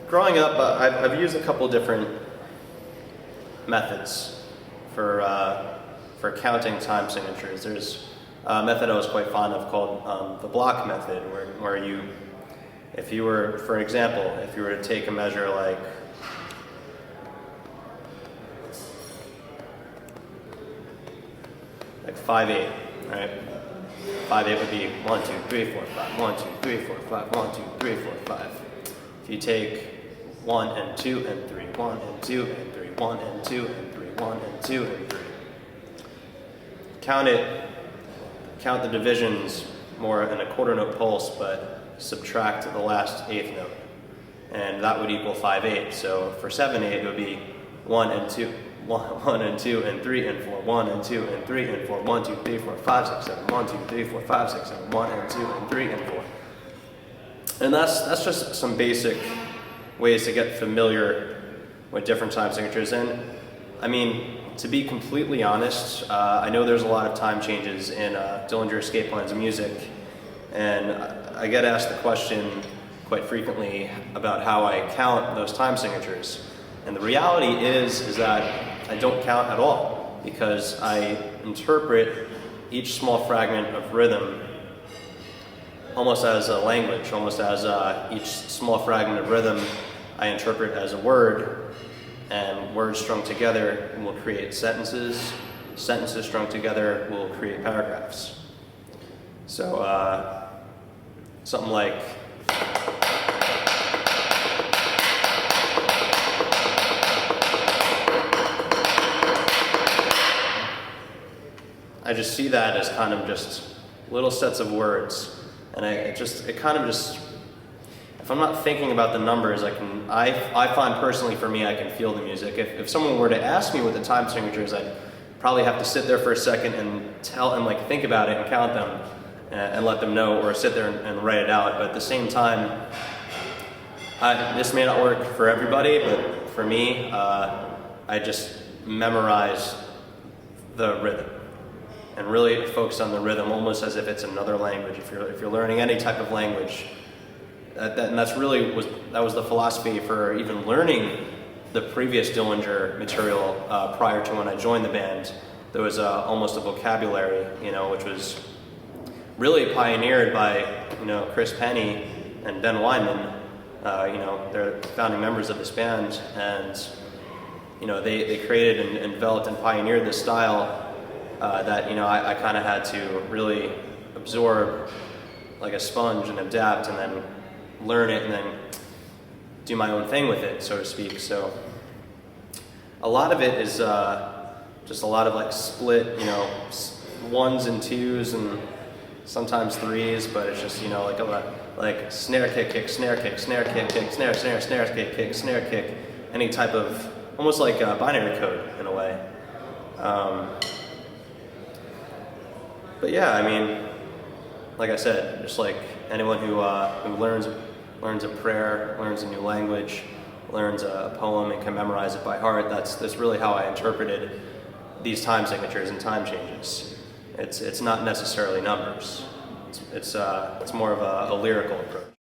growing up, I've used a couple different methods for counting time signatures. There's a method I was quite fond of called the block method, where you, if you were, for example, if you were to take a measure like like 5/8, right? 5/8 would be 1, 2, 3, 4, 5, 1, 2, 3, 4, 5, 1, 2, 3, 4, 5. If you take 1 and 2 and 3, 1 and 2 and 3, 1 and 2 and 3, 1 and 2 and 3. Count the divisions more in a quarter note pulse, but subtract the last eighth note. And that would equal 5/8. So for 7/8, it would be 1 and 2, 1 and 2 and 3 and 4, 1 and 2 and 3 and 4, 1, 2, 3, 4, 5, 6, 7, 1, 2, 3, 4, 5, 6, 7, 1 and 2 and 3 and 4. And that's just some basic ways to get familiar with different time signatures. And I mean, to be completely honest, I know there's a lot of time changes in Dillinger Escape Plan's music, and I get asked the question quite frequently about how I count those time signatures. And the reality is that I don't count at all, because I interpret each small fragment of rhythm almost as a language, almost as each small fragment of rhythm I interpret as a word, and words strung together will create sentences, sentences strung together will create paragraphs. So something like I just see that as kind of just little sets of words, and it kind of just, if I'm not thinking about the numbers, I find personally for me, I can feel the music. If someone were to ask me what the time signature is, I'd probably have to sit there for a second and think about it and count them and let them know, or sit there and write it out. But at the same time, this may not work for everybody, but for me, I just memorize the rhythm and really focus on the rhythm, almost as if it's another language. If you're learning any type of language, and that was the philosophy for even learning the previous Dillinger material prior to when I joined the band. There was almost a vocabulary, which was really pioneered by Chris Penny and Ben Wyman. They're founding members of this band, and they created and developed and pioneered this style that I kind of had to really absorb like a sponge and adapt, and then learn it and then do my own thing with it, so to speak. So a lot of it is just a lot of like split, ones and twos and sometimes threes, but it's just like snare kick, kick, snare kick, snare kick, kick, snare, snare, snare kick, kick, snare kick, any type of almost like binary code in a way. But yeah, I mean, like I said, just like anyone who learns a prayer, learns a new language, learns a poem and can memorize it by heart, that's really how I interpreted these time signatures and time changes. It's not necessarily numbers. It's more of a lyrical approach.